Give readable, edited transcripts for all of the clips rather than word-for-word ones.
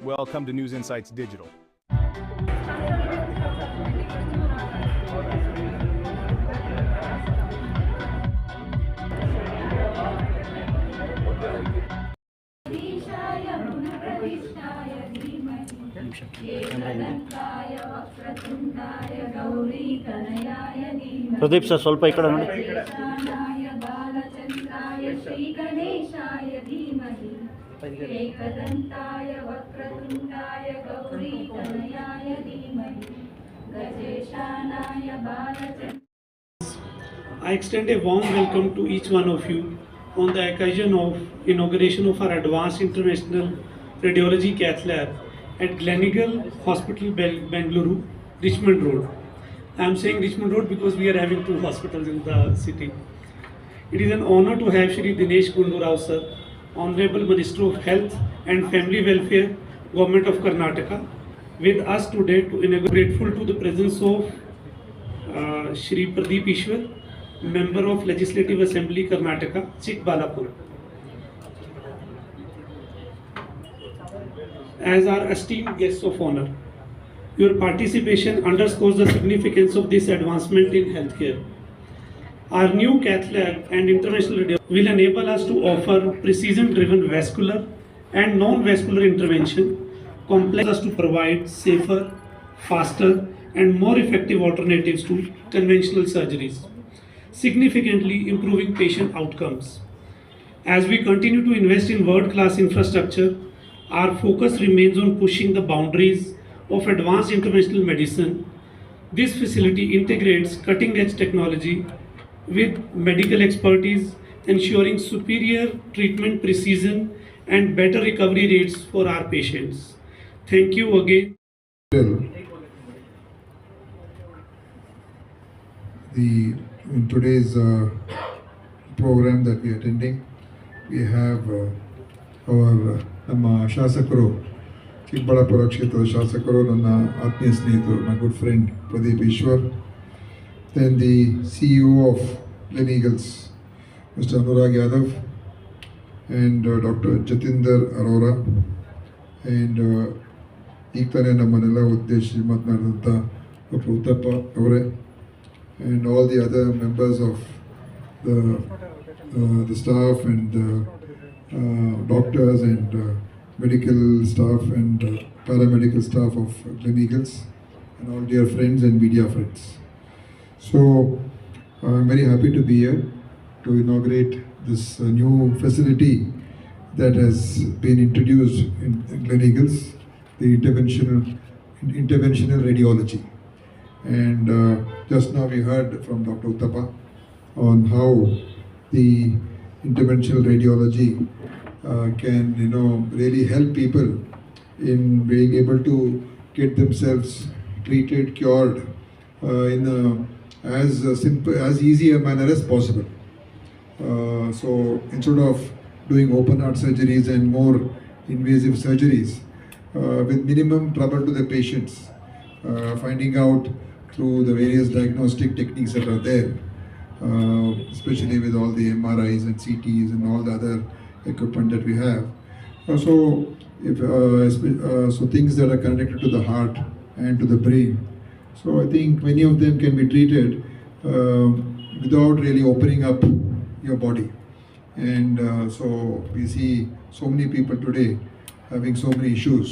Welcome to News Insights Digital. Pradeep sir ಸ್ವಲ್ಪ ಈ ಕಡೆ ನೋಡಿ. एकदन्ताय वक्रतुण्डाय गौरीतनयाय धीमहि गजेशानाय बालचन्द्राय. I extend a warm welcome to each one of you on the occasion of inauguration of our Advanced International Radiology Cath Lab at Gleneagle Hospital, Bengaluru, Richmond Road. I am saying Richmond Road because we are having two hospitals in the city. It is an honor to have Shri Dinesh Gundu Rao sir, Honorable Minister of Health and Family Welfare, Government of Karnataka, with us today to inaugurate. Grateful to the presence of Shri Pradeep Ishwar, Member of Legislative Assembly Karnataka, Chikbalapur, as our esteemed guests of honor. Your participation underscores the significance of this advancement in healthcare. Our new cath lab and interventional radiology will enable us to offer precision-driven vascular and non-vascular intervention, complex us to provide safer, faster, and more effective alternatives to conventional surgeries, significantly improving patient outcomes. As we continue to invest in world-class infrastructure, our focus remains on pushing the boundaries of advanced interventional medicine. This facility integrates cutting-edge technology with medical expertise, ensuring superior treatment precision and better recovery rates for our patients. Thank you again. In today's program that we are attending, we have our ನಮ್ಮ ಶಾಸಕರು, ಚಿಕ್ಕಬಳ್ಳಾಪುರ ಕ್ಷೇತ್ರದ ಶಾಸಕರು, ನನ್ನ ಆತ್ಮೀಯ ಸ್ನೇಹಿತರು, my good friend Pradeep Ishwar, then the CEO of Gleneagles, Mr. Anurag Yadav, and Dr. Jatinder Arora, and ಈಗ ತಾನೇ ನಮ್ಮನ್ನೆಲ್ಲ ಉದ್ದೇಶಿಸಿ ಮಾತನಾಡಿದಂಥ ಡಾಕ್ಟರ್ ಉತ್ತಪ್ಪ ಅವರೇ, and all the other members of the staff and doctors and medical staff and paramedical staff of Gleneagles, and all dear friends and media friends. So I'm very happy to be here to inaugurate this new facility that has been introduced in Gleneagles, the interventional radiology. And just now we heard from Dr. Uttapa on how the interventional radiology can really help people in being able to get themselves treated, cured in as simple, as easy a manner as possible. So instead of doing open heart surgeries and more invasive surgeries with minimum trouble to the patients, finding out through the various diagnostic techniques that are there, especially with all the MRIs and CTs and all the other equipment that we have. So things that are connected to the heart and to the brain. So I think many of them can be treated without really opening up your body. And so we see so many people today having so many issues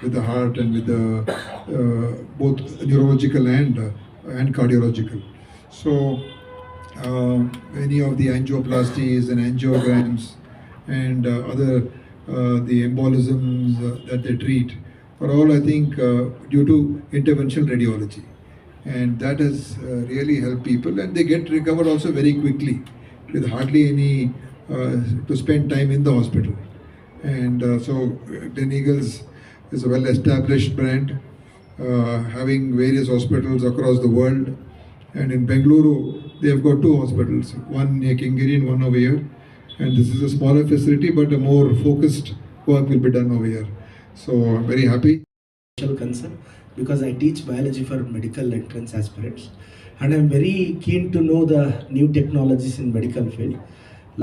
with the heart and with the both neurological and cardiological. So many of the angioplasties and angiograms and other the embolisms that they treat are all, I think, due to interventional radiology, and that has really helped people, and they get recovered also very quickly with hardly any to spend time in the hospital. And so Gleneagles is a well-established brand, having various hospitals across the world, and in Bengaluru they have got two hospitals, one near Kingiri and one over here, and this is a smaller facility but a more focused work will be done over here. So I'm very happy. Concern because I teach biology for medical entrance aspirants, and I'm very keen to know the new technologies in medical field.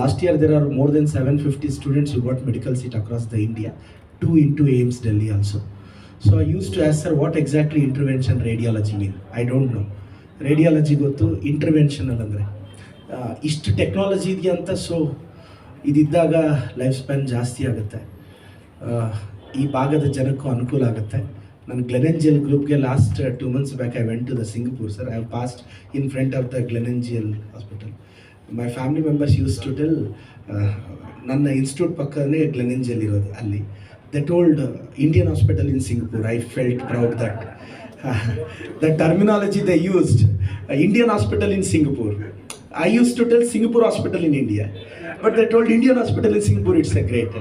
Last year there are more than 750 students who got medical seat across the India. 2 into AIMS Delhi also. So I used to ask, sir, what exactly intervention radiology mean? I don't know. Radiology ಗೊತ್ತು, interventional ಅಂದರೆ ಇಷ್ಟು technology ಇದೆಯಂತ. So ಇದಿದ್ದಾಗ life span ಜಾಸ್ತಿ ಆಗುತ್ತೆ, ಈ ಭಾಗದ ಜನಕ್ಕೂ ಅನುಕೂಲ ಆಗುತ್ತೆ. ನಾನು ಗ್ಲೆನೆಂಜಿಯಲ್ ಗ್ರೂಪ್ಗೆ last 2 months back I went to the Singapore sir. I have passed in front of the Gleneagles hospital. My family members use to tell, ನನ್ನ ಇನ್ಸ್ಟಿಟ್ಯೂಟ್ ಪಕ್ಕದಲ್ಲೇ ಗ್ಲೆನೆಂಜಿಯಲ್ ಇರೋದು, ಅಲ್ಲಿ they told Indian hospital in Singapore. I felt proud that the terminology they used, Indian hospital in Singapore. I used to tell Singapore hospital in India, but they told Indian hospital in Singapore. It's a great,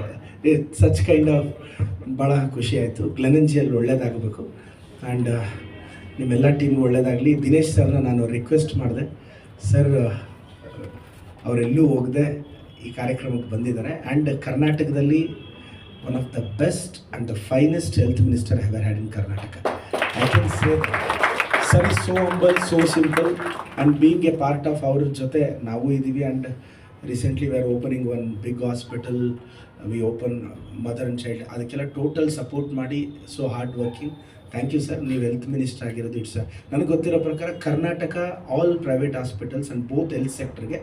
such kind of ಬಹಳ ಖುಷಿ ಆಯಿತು. ಗ್ಲೆನೆಂಜಿಯಲ್ಲಿ ಒಳ್ಳೇದಾಗಬೇಕು and ನಿಮ್ಮೆಲ್ಲ team ಒಳ್ಳೇದಾಗಲಿ. ದಿನೇಶ್ ಸರ್ನ ನಾನು request ಮಾಡಿದೆ, sir ಅವರೆಲ್ಲೂ ಹೋಗದೆ ಈ ಕಾರ್ಯಕ್ರಮಕ್ಕೆ ಬಂದಿದ್ದಾರೆ ಆ್ಯಂಡ್ ಕರ್ನಾಟಕದಲ್ಲಿ one of the best and the finest health minister have had in Karnataka. I can say that. Sir is so humble, so simple, and being a part of our jote ನಾವು ಇದೀವಿ. And recently we are opening one big hospital. We open mother and child, ಅದಕ್ಕೆಲ್ಲ total support ಮಾಡಿ, so hard working. Thank you sir. ನೀವು health minister ಆಗಿರೋದು it's ನನಗೆ ಗೊತ್ತಿರೋ ಪ್ರಕಾರ Karnataka all private hospitals and both health ಸೆಕ್ಟರ್ಗೆ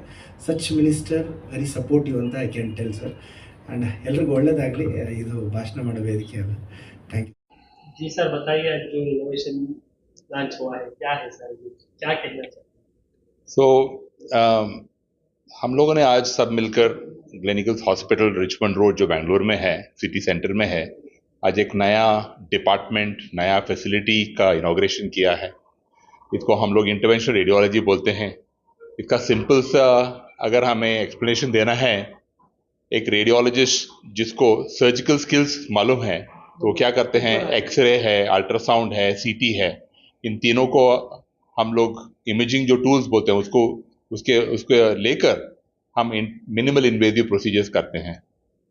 ಸಚ್ ಮಿನಿಸ್ಟರ್ ವೆರಿ ಸಪೋರ್ಟಿವ್ ಅಂತ I can tell sir. And ಎಲ್ರಿಗೂ ಒಳ್ಳೇದಾಗಲಿ. ಇದು ಭಾಷಣ ಮಾಡೋ ವೇದಿಕೆ ಅಲ್ಲ. Thank you. जी सर, बताइए जो इनोवेशन लॉन्च हुआ है क्या है सर, क्या कहना चाहते हैं? सो हम लोगों ने आज सब मिलकर ग्लेनिकल्स हॉस्पिटल रिचमंड रोड जो बेंगलोर में है, सिटी सेंटर में है, आज एक नया डिपार्टमेंट, नया फैसिलिटी का इनॉग्रेशन किया है. इसको हम लोग इंटरवेंशनल रेडियोलॉजी बोलते हैं. इसका सिंपल सा अगर हमें एक्सप्लेनेशन देना है, एक रेडियोलॉजिस्ट जिसको सर्जिकल स्किल्स मालूम है तो क्या करते हैं, एक्सरे है, अल्ट्रासाउंड है, सीटी है, इन तीनों को हम लोग इमेजिंग जो टूल्स बोलते हैं उसके लेकर हम मिनिमल इन्वेजिव प्रोसीजर्स करते हैं.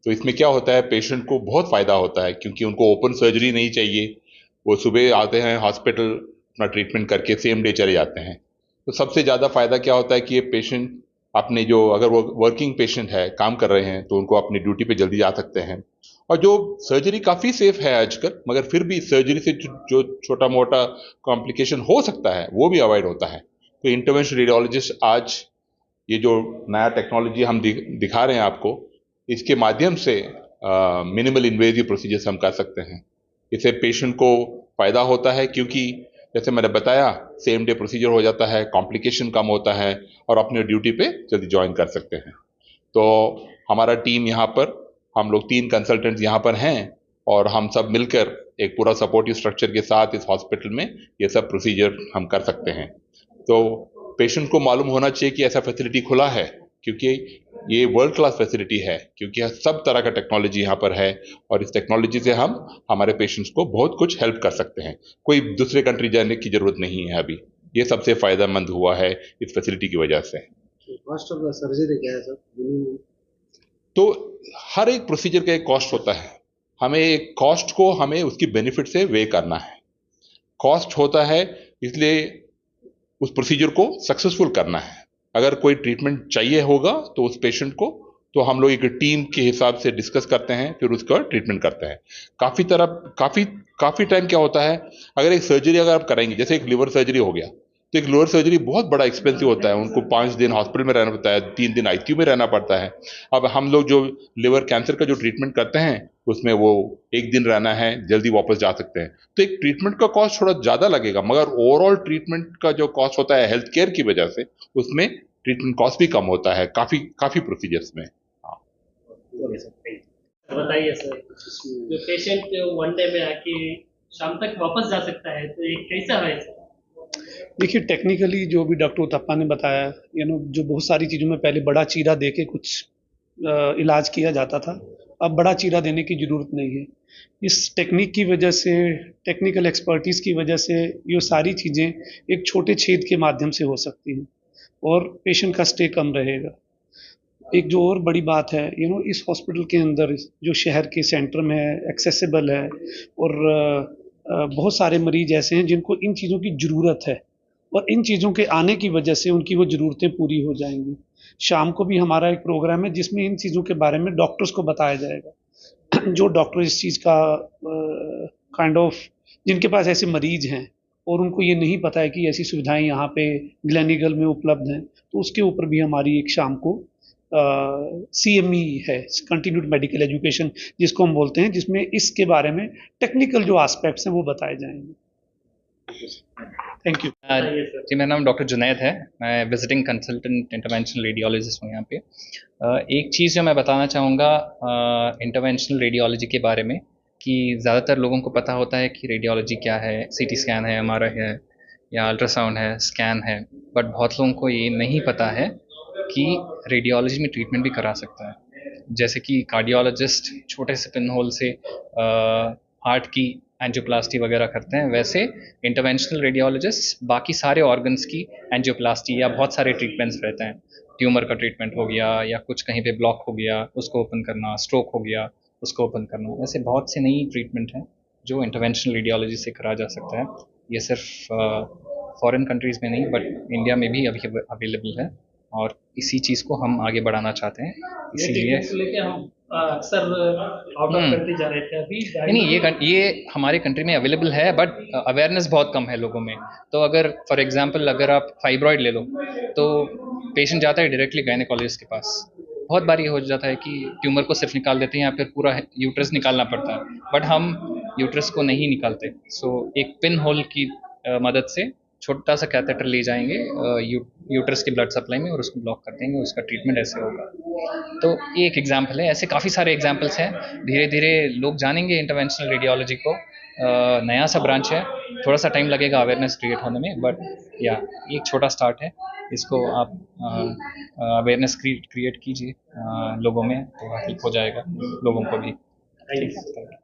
तो इसमें क्या होता है, पेशेंट को बहुत फ़ायदा होता है क्योंकि उनको ओपन सर्जरी नहीं चाहिए. वो सुबह आते हैं हॉस्पिटल, अपना ट्रीटमेंट करके सेम डे चले जाते हैं. तो सबसे ज़्यादा फ़ायदा क्या होता है कि ये पेशेंट अपने जो, अगर वो वर्किंग पेशेंट है, काम कर रहे हैं, तो उनको अपनी ड्यूटी पे जल्दी जा सकते हैं. और जो सर्जरी काफ़ी सेफ है आजकल, मगर फिर भी सर्जरी से जो छोटा मोटा कॉम्प्लिकेशन हो सकता है वो भी अवॉइड होता है. तो इंटरवेंशनल रेडियोलॉजिस्ट आज ये जो नया टेक्नोलॉजी हम दिखा रहे हैं आपको, इसके माध्यम से मिनिमल इन्वेजिव प्रोसीजर्स हम कर सकते हैं. इससे पेशेंट को फ़ायदा होता है क्योंकि जैसे मैंने बताया सेम डे प्रोसीजर हो जाता है, कॉम्प्लिकेशन कम होता है और अपने ड्यूटी पे जल्दी ज्वाइन कर सकते हैं. तो हमारा टीम यहाँ पर, हम लोग 3 कंसल्टेंट्स यहाँ पर हैं और हम सब मिलकर एक पूरा सपोर्टिव स्ट्रक्चर के साथ इस हॉस्पिटल में ये सब प्रोसीजर हम कर सकते हैं. तो पेशेंट को मालूम होना चाहिए कि ऐसा फैसिलिटी खुला है क्योंकि ये वर्ल्ड क्लास फैसिलिटी है, क्योंकि सब तरह का टेक्नोलॉजी यहाँ पर है और इस टेक्नोलॉजी से हम हमारे पेशेंट्स को बहुत कुछ हेल्प कर सकते हैं. कोई दूसरे कंट्री जाने की ज़रूरत नहीं है अभी. ये सबसे फ़ायदेमंद हुआ है इस फैसिलिटी की वजह से. कॉस्ट ऑफ द सर्जरी क्या है सर? तो हर एक प्रोसीजर का एक कॉस्ट होता है. हमें एक कॉस्ट को हमें उसकी बेनिफिट से वे करना है. कॉस्ट होता है इसलिए उस प्रोसीजर को सक्सेसफुल करना है. अगर कोई ट्रीटमेंट चाहिए होगा तो उस पेशेंट को, तो हम लोग एक टीम के हिसाब से डिस्कस करते हैं, फिर उसका ट्रीटमेंट करते हैं. काफ़ी टाइम क्या होता है, अगर एक सर्जरी अगर आप कराएंगे, जैसे एक लिवर सर्जरी हो गया, तो एक लिवर सर्जरी बहुत बड़ा एक्सपेंसिव होता है. उनको 5 दिन हॉस्पिटल में रहना पड़ता है, 3 दिन आईसीयू में रहना पड़ता है. अब हम लोग जो लिवर कैंसर का जो ट्रीटमेंट करते हैं उसमें वो 1 दिन रहना है, जल्दी वापस जा सकते हैं. तो एक ट्रीटमेंट का कॉस्ट थोड़ा ज़्यादा लगेगा, मगर ओवरऑल ट्रीटमेंट का जो कॉस्ट होता है हेल्थ केयर की वजह से, उसमें ट्रीटमेंट कॉस्ट भी कम होता है काफ़ी प्रोसीजर्स में. बताइए सर, जो पेशेंट 1 डे में आके शाम तक वापस जा सकता है, तो ये कैसा है सर? देखिए, टेक्निकली जो भी डॉक्टर उत्तप्पा ने बताया, जो बहुत सारी चीज़ों में पहले बड़ा चीरा दे के कुछ इलाज किया जाता था, अब बड़ा चीरा देने की ज़रूरत नहीं है. इस टेक्निक की वजह से, टेक्निकल एक्सपर्टीज़ की वजह से ये सारी चीज़ें एक छोटे छेद के माध्यम से हो सकती हैं और पेशेंट का स्टे कम रहेगा. एक जो और बड़ी बात है, इस हॉस्पिटल के अंदर जो शहर के सेंटर में है, एक्सेसिबल है और बहुत सारे मरीज ऐसे हैं जिनको इन चीज़ों की ज़रूरत है और इन चीज़ों के आने की वजह से उनकी वो ज़रूरतें पूरी हो जाएंगी. शाम को भी हमारा एक प्रोग्राम है जिसमें इन चीज़ों के बारे में डॉक्टर्स को बताया जाएगा जो डॉक्टर इस चीज़ का काइंड ऑफ जिनके पास ऐसे मरीज हैं और उनको ये नहीं पता है कि ऐसी सुविधाएं यहाँ पे ग्लेनिगल में उपलब्ध हैं, तो उसके ऊपर भी हमारी एक शाम को CME है, कंटिन्यूड मेडिकल एजुकेशन जिसको हम बोलते हैं, जिसमें इसके बारे में टेक्निकल जो एस्पेक्ट्स हैं वो बताए जाएंगे। Thank you. बताइए सर। जी, मेरा नाम डॉक्टर जुनैद है। मैं विजिटिंग कंसल्टेंट इंटरवेंशनल रेडियोलॉजिस्ट हूँ यहाँ पे। एक चीज़ जो मैं बताना चाहूँगा इंटरवेंशनल रेडियोलॉजी के बारे में, कि ज़्यादातर लोगों को पता होता है कि रेडियोलॉजी क्या है, CT स्कैन है, MRI है या अल्ट्रासाउंड है, स्कैन है, बट बहुत लोगों को ये नहीं पता है कि रेडियोलॉजी में ट्रीटमेंट भी करा सकता है। जैसे कि कार्डियोलॉजिस्ट छोटे से पिन होल से हार्ट की एंजियोप्लास्टी वगैरह करते हैं, वैसे इंटरवेंशनल रेडियोलॉजिस्ट बाकी सारे ऑर्गन्स की एंजियोप्लास्टी या बहुत सारे ट्रीटमेंट्स रहते हैं। ट्यूमर का ट्रीटमेंट हो गया या कुछ कहीं पे ब्लॉक हो गया उसको ओपन करना, स्ट्रोक हो गया उसको ओपन करना, ऐसे बहुत से नई ट्रीटमेंट हैं जो इंटरवेंशनल रेडियोलॉजी से करा जा सकता है। ये सिर्फ फॉरेन कंट्रीज़ में नहीं बट इंडिया में भी अभी अवेलेबल है और इसी चीज़ को हम आगे बढ़ाना चाहते हैं। इसीलिए लेके हम अक्सर आउट ऑफ कंट्री जा रहे थे अभी। नहीं, ये हमारे कंट्री में अवेलेबल है बट अवेयरनेस बहुत कम है लोगों में। तो अगर फॉर एग्जांपल अगर आप फाइब्रॉइड ले लो तो पेशेंट जाता है डायरेक्टली गायनेकोलॉजिस्ट के पास। बहुत बार ये हो जाता है कि ट्यूमर को सिर्फ निकाल देते हैं या फिर पूरा यूट्रस निकालना पड़ता है, बट हम यूट्रस को नहीं निकालते। सो एक पिन होल की मदद से छोटा सा कैथेटर ले जाएंगे यूट्रस की ब्लड सप्लाई में और उसको ब्लॉक कर देंगे, उसका ट्रीटमेंट ऐसे होगा। तो ये एक एग्जांपल है, ऐसे काफ़ी सारे एग्जांपल्स हैं। धीरे धीरे लोग जानेंगे इंटरवेंशनल रेडियोलॉजी को। नया सा ब्रांच है, थोड़ा सा टाइम लगेगा अवेयरनेस क्रिएट होने में, बट या एक छोटा स्टार्ट है। इसको आप अवेयरनेस क्रिएट कीजिए लोगों में, तो हेल्प हो जाएगा लोगों को भी।